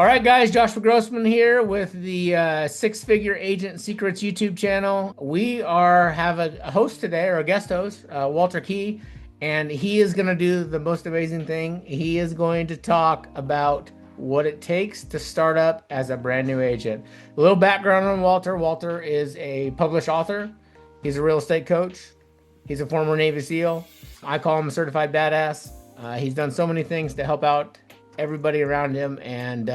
All right, guys, Joshua Grossman here with the Six Figure Agent Secrets YouTube channel. We have a host today, or a guest host, Walter Key, and he is going to do the most amazing thing. He is going to talk about what it takes to start up as a brand new agent. A little background on Walter. Walter is a published author. He's a real estate coach. He's a former Navy SEAL. I call him a certified badass. He's done so many things to help out everybody around him, and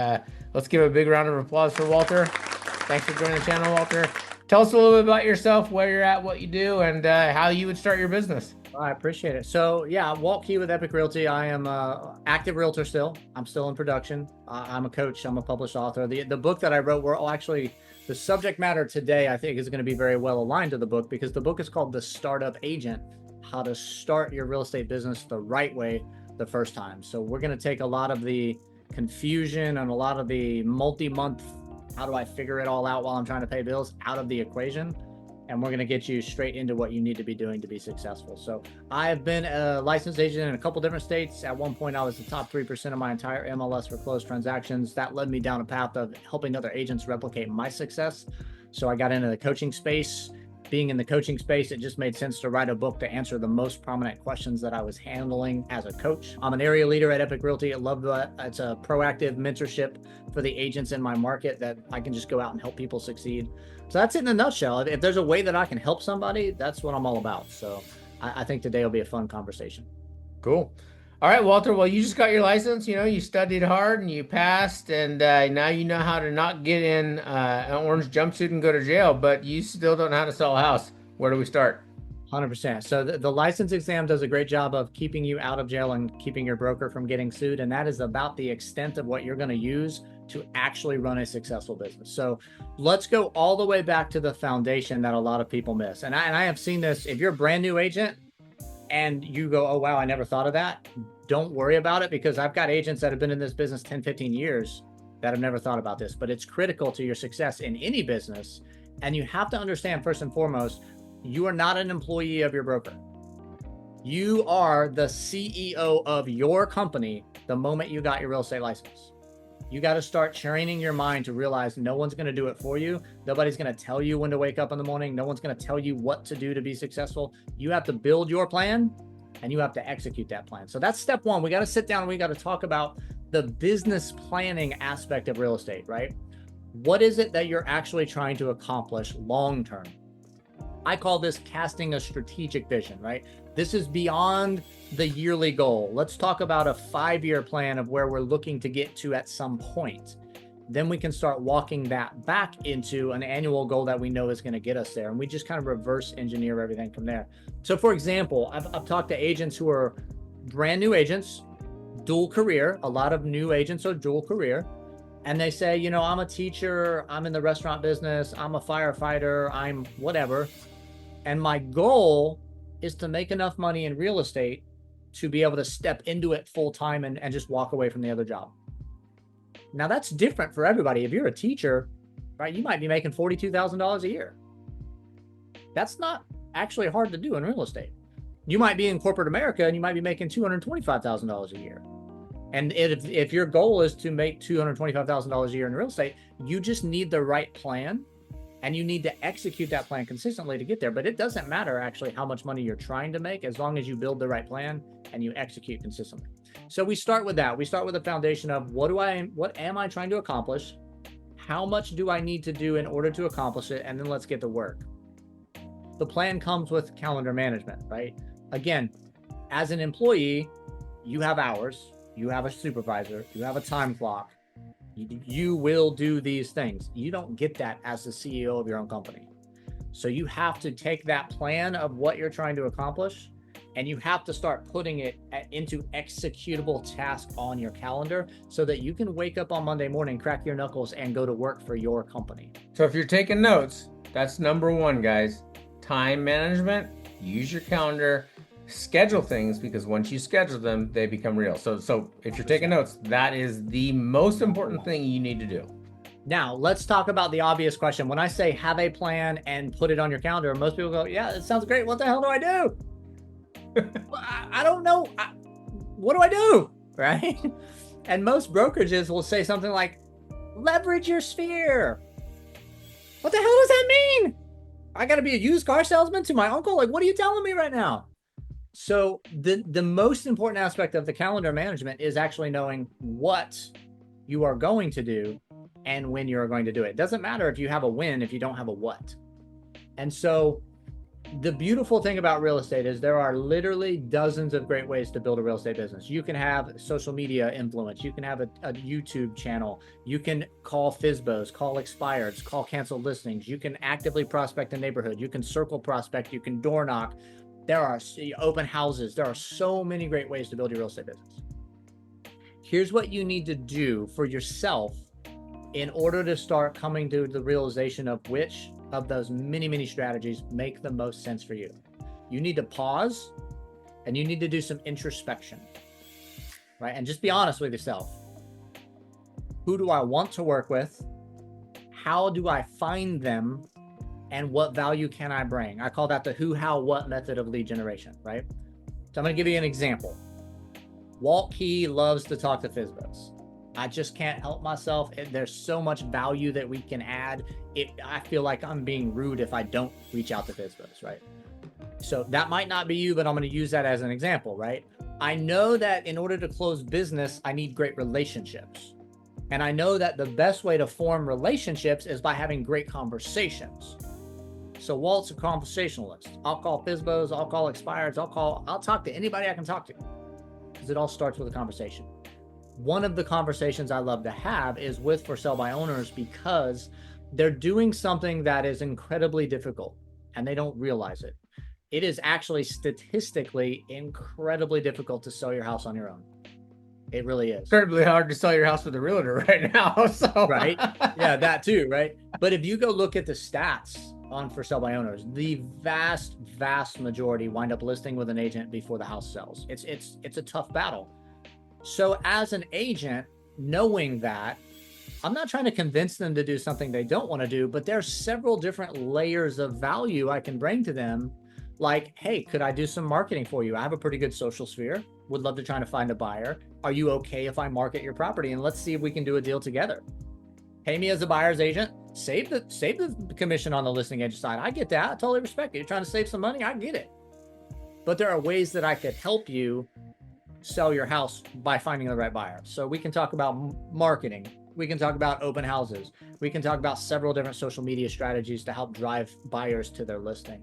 let's give a big round of applause for Walter. Thanks for joining the channel, Walter. Tell us a little bit about yourself, where you're at, what you do, and how you would start your business. I appreciate it. So yeah, Walt Key with Epic Realty. I am a active realtor still. I'm still in production. I'm a coach. I'm a published author. The book that I wrote, the subject matter today, I think, is going to be very well aligned to the book, because the book is called The Startup Agent: How to Start Your Real Estate Business the Right Way the First Time. So we're going to take a lot of the confusion and a lot of the multi-month, how do I figure it all out while I'm trying to pay bills, out of the equation. And we're going to get you straight into what you need to be doing to be successful. So I've been a licensed agent in a couple different states. At one point, I was the top 3% of my entire MLS for closed transactions. That led me down a path of helping other agents replicate my success. So I got into the coaching space. Being in the coaching space, it just made sense to write a book to answer the most prominent questions that I was handling as a coach. I'm an area leader at Epic Realty. I love that. It's a proactive mentorship for the agents in my market that I can just go out and help people succeed. So that's it in a nutshell. If there's a way that I can help somebody, that's what I'm all about. So I think today will be a fun conversation. Cool. All right, Walter. Well, you just got your license. You studied hard and you passed, and now you know how to not get in an orange jumpsuit and go to jail, but you still don't know how to sell a house. Where do we start? 100%. So the license exam does a great job of keeping you out of jail and keeping your broker from getting sued. And that is about the extent of what you're going to use to actually run a successful business. So let's go all the way back to the foundation that a lot of people miss. And I have seen this. If you're a brand new agent and you go, oh, wow, I never thought of that, don't worry about it, because I've got agents that have been in this business 10, 15 years that have never thought about this. But it's critical to your success in any business. And you have to understand, first and foremost, you are not an employee of your broker. You are the CEO of your company the moment you got your real estate license. You got to start training your mind to realize no one's going to do it for you. Nobody's going to tell you when to wake up in the morning. No one's going to tell you what to do to be successful. You have to build your plan and you have to execute that plan. So that's step one. We got to sit down and we got to talk about the business planning aspect of real estate, right? What is it that you're actually trying to accomplish long-term? I call this casting a strategic vision, right? This is beyond the yearly goal. Let's talk about a 5-year plan of where we're looking to get to at some point. Then we can start walking that back into an annual goal that we know is going to get us there. And we just kind of reverse engineer everything from there. So for example, I've talked to agents who are brand new agents, dual career. A lot of new agents are dual career. And they say, I'm a teacher, I'm in the restaurant business, I'm a firefighter, I'm whatever. And my goal is to make enough money in real estate to be able to step into it full time and just walk away from the other job. Now that's different for everybody. If you're a teacher, right, you might be making $42,000 a year. That's not actually hard to do in real estate. You might be in corporate America and you might be making $225,000 a year. And if your goal is to make $225,000 a year in real estate, you just need the right plan. And you need to execute that plan consistently to get there. But it doesn't matter actually how much money you're trying to make, as long as you build the right plan and you execute consistently. So we start with that. We start with the foundation of what am I trying to accomplish? How much do I need to do in order to accomplish it? And then let's get to work. The plan comes with calendar management, right? Again, as an employee, you have hours, you have a supervisor, you have a time clock. You will do these things. You don't get that as the CEO of your own company. So you have to take that plan of what you're trying to accomplish, and you have to start putting it into executable tasks on your calendar so that you can wake up on Monday morning, crack your knuckles, and go to work for your company. So if you're taking notes, that's number one, guys. Time management, use your calendar, schedule things, because once you schedule them, they become real. So if you're taking notes, that is the most important thing you need to do. Now, let's talk about the obvious question. When I say have a plan and put it on your calendar, most people go, yeah, it sounds great. What the hell do I do? I don't know. What do I do? Right? And most brokerages will say something like, Leverage your sphere. What the hell does that mean? I got to be a used car salesman to my uncle? Like, what are you telling me right now? So the most important aspect of the calendar management is actually knowing what you are going to do and when you're going to do it. It doesn't matter if you have a when if you don't have a what. And so the beautiful thing about real estate is there are literally dozens of great ways to build a real estate business. You can have social media influence. You can have a YouTube channel. You can call FSBOs, call expireds, call canceled listings. You can actively prospect a neighborhood. You can circle prospect. You can door knock. There are open houses. There are so many great ways to build your real estate business. Here's what you need to do for yourself in order to start coming to the realization of which of those many strategies make the most sense for you. You need to pause and you need to do some introspection, right? And just be honest with yourself. Who do I want to work with? How do I find them? And what value can I bring? I call that the who, how, what method of lead generation, right? So I'm going to give you an example. Walt Key loves to talk to FSBOs. I just can't help myself. There's so much value that we can add. I feel like I'm being rude if I don't reach out to FSBOs, right? So that might not be you, but I'm going to use that as an example, right? I know that in order to close business, I need great relationships. And I know that the best way to form relationships is by having great conversations. So Walt's a conversationalist. I'll call FSBOs, I'll call expireds, I'll talk to anybody I can talk to, because it all starts with a conversation. One of the conversations I love to have is with for sale by owners, because they're doing something that is incredibly difficult and they don't realize it. It is actually statistically incredibly difficult to sell your house on your own. It really is. Incredibly hard to sell your house with a realtor right now. So right. Yeah, that too, right? But if you go look at the stats on for sale by owners, the vast majority wind up listing with an agent before the house sells. It's a tough battle. So as an agent, knowing that, I'm not trying to convince them to do something they don't want to do, but there's several different layers of value I can bring to them. Like, hey, could I do some marketing for you? I have a pretty good social sphere. Would love to try to find a buyer. Are you okay if I market your property? And let's see if we can do a deal together. Pay me as a buyer's agent. Save the commission on the listing agent side. I get that. I totally respect it. You're trying to save some money. I get it. But there are ways that I could help you sell your house by finding the right buyer. So we can talk about marketing. We can talk about open houses. We can talk about several different social media strategies to help drive buyers to their listing.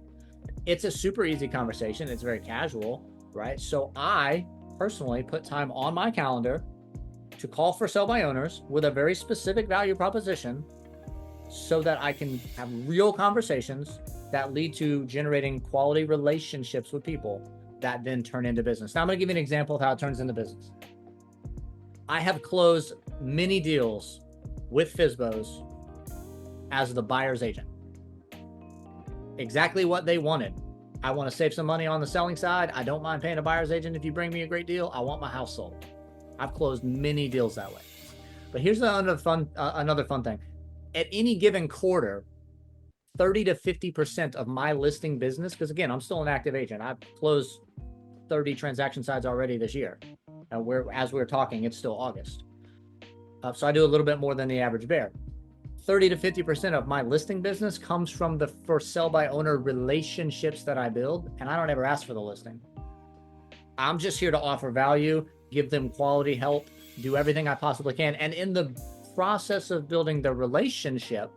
It's a super easy conversation. It's very casual, right? So I personally put time on my calendar to call for sale by owners with a very specific value proposition so that I can have real conversations that lead to generating quality relationships with people that then turn into business. Now I'm going to give you an example of how it turns into business. I have closed many deals with FSBOs as the buyer's agent. Exactly what they wanted. I want to save some money on the selling side. I don't mind paying a buyer's agent if you bring me a great deal. I want my house sold. I've closed many deals that way. But here's another fun thing. At any given quarter, 30 to 50% of my listing business, because again, I'm still an active agent. I've closed 30 transaction sides already this year. As we're talking, it's still August. So I do a little bit more than the average bear. 30 to 50% of my listing business comes from the for sale by owner relationships that I build, and I don't ever ask for the listing. I'm just here to offer value, give them quality help, do everything I possibly can. And in the process of building the relationship,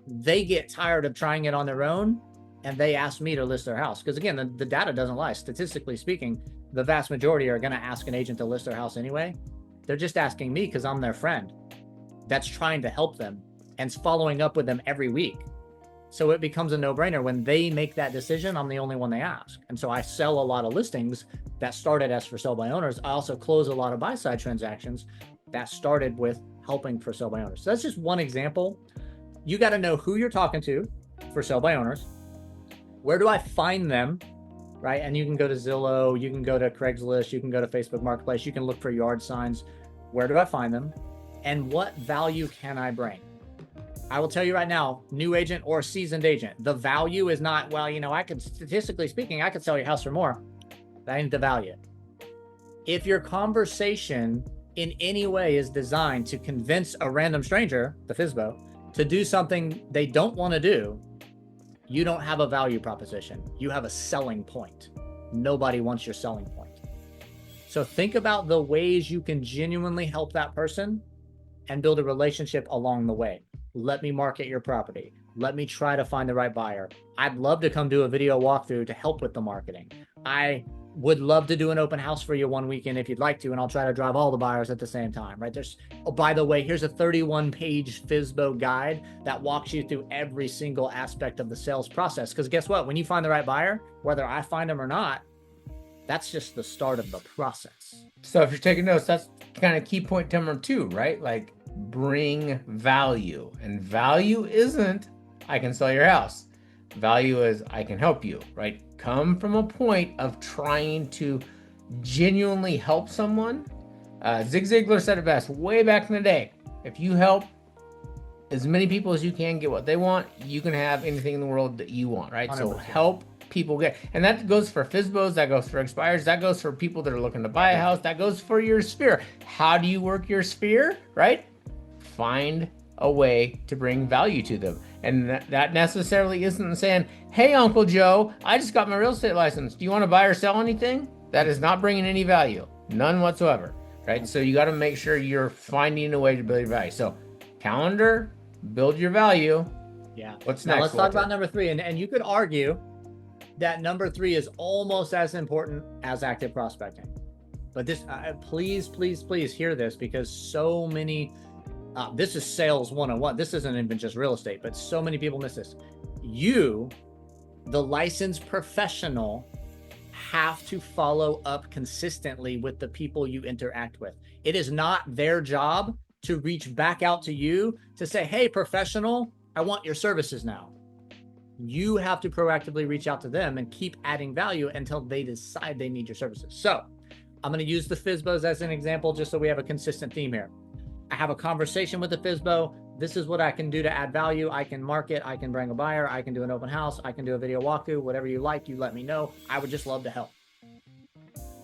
they get tired of trying it on their own and they ask me to list their house. Because again, the data doesn't lie. Statistically speaking, the vast majority are going to ask an agent to list their house anyway. They're just asking me because I'm their friend that's trying to help them and following up with them every week. So it becomes a no-brainer. When they make that decision, I'm the only one they ask. And so I sell a lot of listings that started as for sale by owners. I also close a lot of buy-side transactions that started with helping for sale by owners. So that's just one example. You got to know who you're talking to for sale by owners. Where do I find them? Right? And you can go to Zillow, you can go to Craigslist, you can go to Facebook Marketplace, you can look for yard signs. Where do I find them? And what value can I bring? I will tell you right now, new agent or seasoned agent, the value is not, well, I could, statistically speaking, I could sell your house for more. That ain't the value. If your conversation in any way is designed to convince a random stranger, the FSBO, to do something they don't want to do, you don't have a value proposition. You have a selling point. Nobody wants your selling point. So think about the ways you can genuinely help that person and build a relationship along the way. Let me market your property. Let me try to find the right buyer. I'd love to come do a video walkthrough to help with the marketing. I would love to do an open house for you one weekend if you'd like to, and I'll try to drive all the buyers at the same time, right? Oh, by the way, here's a 31-page FSBO guide that walks you through every single aspect of the sales process. Because guess what? When you find the right buyer, whether I find them or not, that's just the start of the process. So if you're taking notes, that's kind of key point number 2, right? Like, bring value. And value isn't, I can sell your house. Value is, I can help you, right? Come from a point of trying to genuinely help someone. Zig Ziglar said it best way back in the day. If you help as many people as you can get what they want, you can have anything in the world that you want, right? 100%. So help people get, and that goes for FSBOs, that goes for expires, that goes for people that are looking to buy a house, that goes for your sphere. How do you work your sphere, right? Find a way to bring value to them. And that necessarily isn't saying, hey, Uncle Joe, I just got my real estate license. Do you want to buy or sell anything? That is not bringing any value, none whatsoever, right? So you got to make sure you're finding a way to build your value. So calendar, build your value. Yeah. What's now next? Let's talk about number 3. And you could argue that number 3 is almost as important as active prospecting. But this, please hear this, because so many, this is sales 101. This isn't even just real estate, but so many people miss this. You, the licensed professional, have to follow up consistently with the people you interact with. It is not their job to reach back out to you to say, hey, professional, I want your services now. You have to proactively reach out to them and keep adding value until they decide they need your services. So I'm going to use the FSBOs as an example, just so we have a consistent theme here. I have a conversation with the FSBO. This is what I can do to add value. I can market, I can bring a buyer, I can do an open house, I can do a video walkthrough, whatever you like, you let me know. I would just love to help.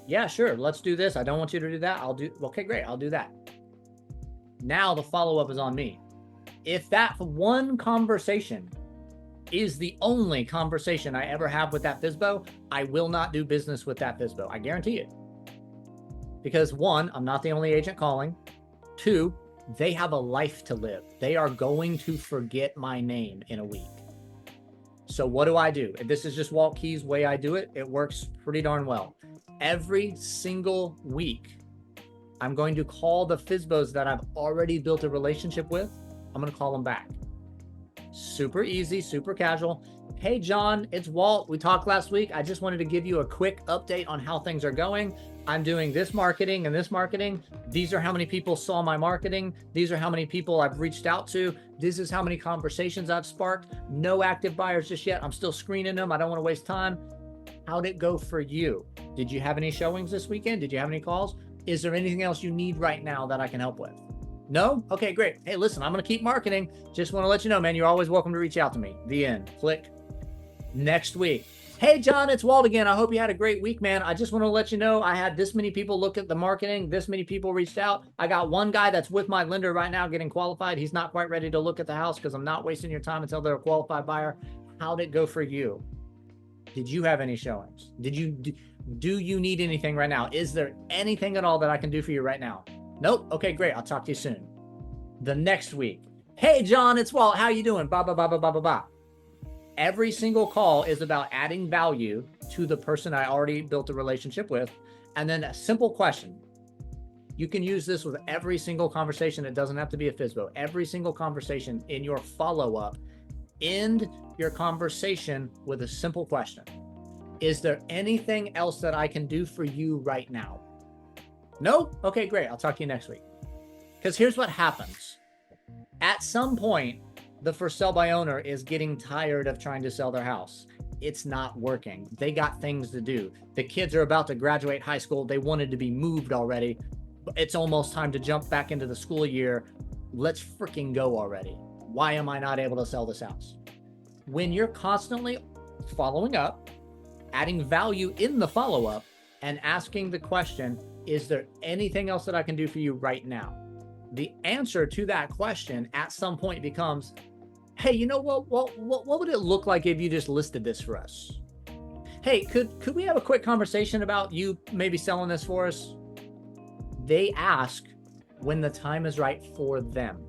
Yeah, sure, let's do this. I don't want you to do that. Okay, great, I'll do that. Now the follow-up is on me. If that one conversation is the only conversation I ever have with that FSBO, I will not do business with that FSBO. I guarantee it. Because 1, I'm not the only agent calling. 2, they have a life to live. They are going to forget my name in a week. So what do? And this is just Walt Key's way I do it. It works pretty darn well. Every single week, I'm going to call the FSBOs that I've already built a relationship with. I'm going to call them back. Super easy, super casual. Hey, John, it's Walt. We talked last week. I just wanted to give you a quick update on how things are going. I'm doing this marketing and this marketing. These are how many people saw my marketing. These are how many people I've reached out to. This is how many conversations I've sparked. No active buyers just yet. I'm still screening them. I don't want to waste time. How'd it go for you? Did you have any showings this weekend? Did you have any calls? Is there anything else you need right now that I can help with? No? Okay, great. Hey, listen, I'm going to keep marketing. Just want to let you know, man, you're always welcome to reach out to me. The end. Click. Next week. Hey, John, it's Walt again. I hope you had a great week, man. I just want to let you know I had this many people look at the marketing. This many people reached out. I got one guy that's with my lender right now getting qualified. He's not quite ready to look at the house because I'm not wasting your time until they're a qualified buyer. How'd it go for you? Did you have any showings? Do you need anything right now? Is there anything at all that I can do for you right now? Nope. Okay, great. I'll talk to you soon. The next week. Hey, John, it's Walt. How you doing? Blah, blah, blah, blah, blah, blah, blah. Every single call is about adding value to the person I already built a relationship with. And then a simple question. You can use this with every single conversation. It doesn't have to be a FSBO. Every single conversation in your follow-up, end your conversation with a simple question. Is there anything else that I can do for you right now? No? Okay, great. I'll talk to you next week. Because here's what happens. At some point, the for sale by owner is getting tired of trying to sell their house. It's not working. They got things to do. The kids are about to graduate high school. They wanted to be moved already. It's almost time to jump back into the school year. Let's freaking go already. Why am I not able to sell this house? When you're constantly following up, adding value in the follow-up, and asking the question, is there anything else that I can do for you right now? The answer to that question at some point becomes, hey, you know what would it look like if you just listed this for us? Hey, could we have a quick conversation about you maybe selling this for us? They ask when the time is right for them.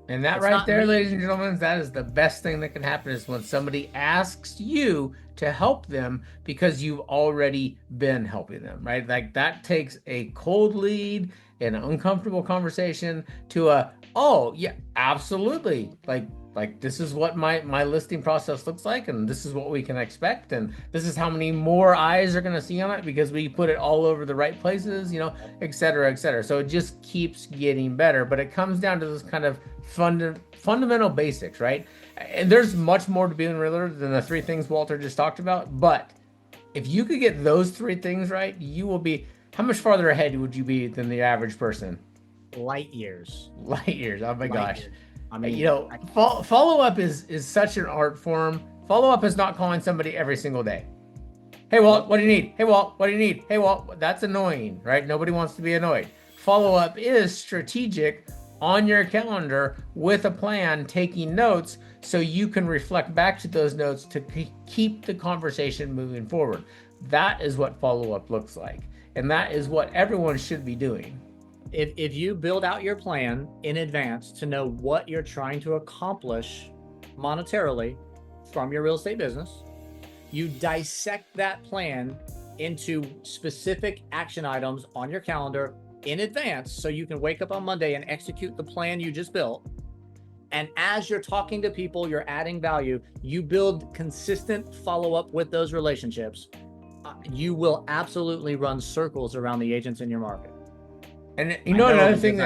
And that right there, ladies and gentlemen, that is the best thing that can happen, is when somebody asks you to help them because you've already been helping them, right? Like that takes a cold lead and an uncomfortable conversation to a, oh yeah, absolutely. Like this is what my listing process looks like, and this is what we can expect, and this is how many more eyes are going to see on it because we put it all over the right places, et cetera, et cetera. So it just keeps getting better, but it comes down to this kind of fundamental basics, right? And there's much more to being a realtor than the three things Walter just talked about, but if you could get those three things right, you will be, how much farther ahead would you be than the average person? Light years. Light years. Oh my gosh. Years. I mean, follow-up is such an art form. Follow-up is not calling somebody every single day. Hey, Walt, what do you need? Hey, Walt, what do you need? Hey, Walt, that's annoying, right? Nobody wants to be annoyed. Follow-up is strategic, on your calendar with a plan, taking notes so you can reflect back to those notes to keep the conversation moving forward. That is what follow-up looks like. And that is what everyone should be doing. If you build out your plan in advance to know what you're trying to accomplish monetarily from your real estate business, you dissect that plan into specific action items on your calendar in advance so you can wake up on Monday and execute the plan you just built. And as you're talking to people, you're adding value, you build consistent follow-up with those relationships. You will absolutely run circles around the agents in your market. And another thing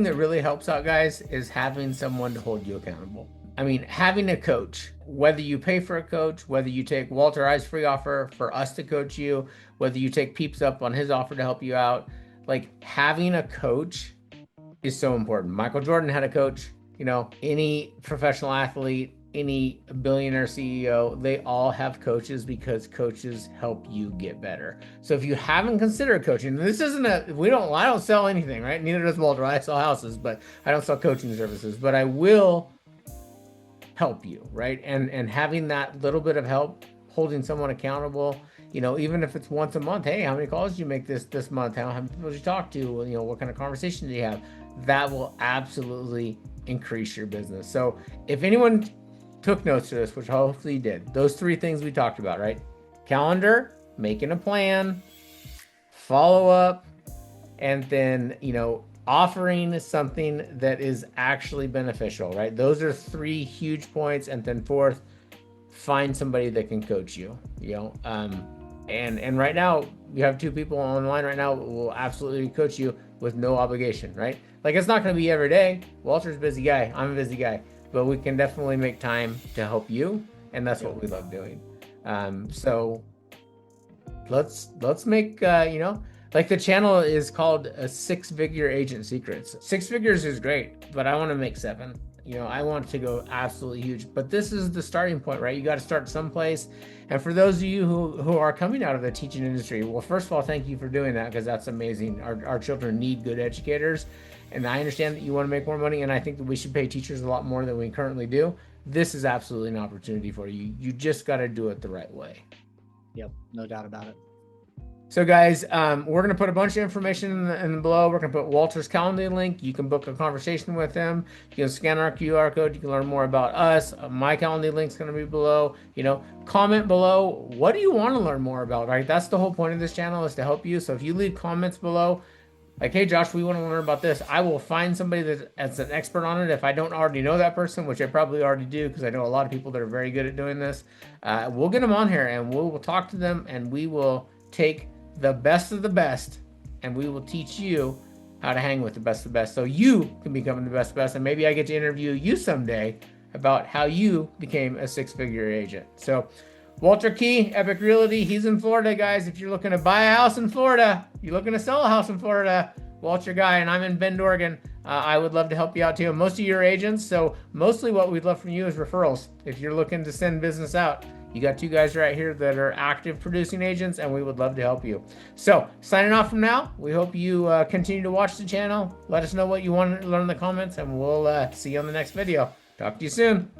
that really helps out, guys, is having someone to hold you accountable. I mean, having a coach, whether you pay for a coach, whether you take Walter I's free offer for us to coach you, whether you take Peeps up on his offer to help you out, like having a coach is so important. Michael Jordan had a coach, any professional athlete, any billionaire CEO, they all have coaches because coaches help you get better. So if you haven't considered coaching, this isn't I don't sell anything, right? Neither does Walter. I sell houses, but I don't sell coaching services, but I will help you, right? And having that little bit of help, holding someone accountable, even if it's once a month, hey, how many calls did you make this month? How many people did you talk to? What kind of conversation do you have? That will absolutely increase your business. So if anyone took notes to this, which hopefully you did, those three things we talked about, right? Calendar, making a plan, follow up, and then, offering something that is actually beneficial, right? Those are three huge points. And then fourth, find somebody that can coach you, and right now you have two people online right now who will absolutely coach you with no obligation, right? Like it's not going to be every day. Walter's a busy guy. I'm a busy guy. But we can definitely make time to help you, and that's what we love doing. So let's make like the channel is called a 6-Figure Agent Secrets. 6 figures is great, but I want to make 7. I want to go absolutely huge. But this is the starting point, right? You got to start someplace. And for those of you who are coming out of the teaching industry, well, first of all, thank you for doing that because that's amazing. Our children need good educators. And I understand that you want to make more money, and I think that we should pay teachers a lot more than we currently do. This is absolutely an opportunity for you. You just got to do it the right way. Yep, no doubt about it. So guys, we're going to put a bunch of information in below. We're going to put Walter's calendar link. You can book a conversation with him. You can scan our QR code. You can learn more about us. My calendar link's going to be below. Comment below. What do you want to learn more about, right? That's the whole point of this channel, is to help you. So if you leave comments below, like, hey, Josh, we want to learn about this, I will find somebody that's an expert on it. If I don't already know that person, which I probably already do because I know a lot of people that are very good at doing this, we'll get them on here and we'll talk to them, and we will take the best of the best and we will teach you how to hang with the best of the best so you can become the best of the best. And maybe I get to interview you someday about how you became a 6-figure agent. So Walter Key, Epic Realty, he's in Florida, guys. If you're looking to buy a house in Florida, you're looking to sell a house in Florida, Walt's your guy, and I'm in Bend, Oregon. I would love to help you out too. Most of your agents, so mostly what we'd love from you is referrals. If you're looking to send business out, You got two guys right here that are active producing agents, and we would love to help you. So, signing off from now. We hope you continue to watch the channel. Let us know what you want to learn in the comments, and we'll see you on the next video. Talk to you soon.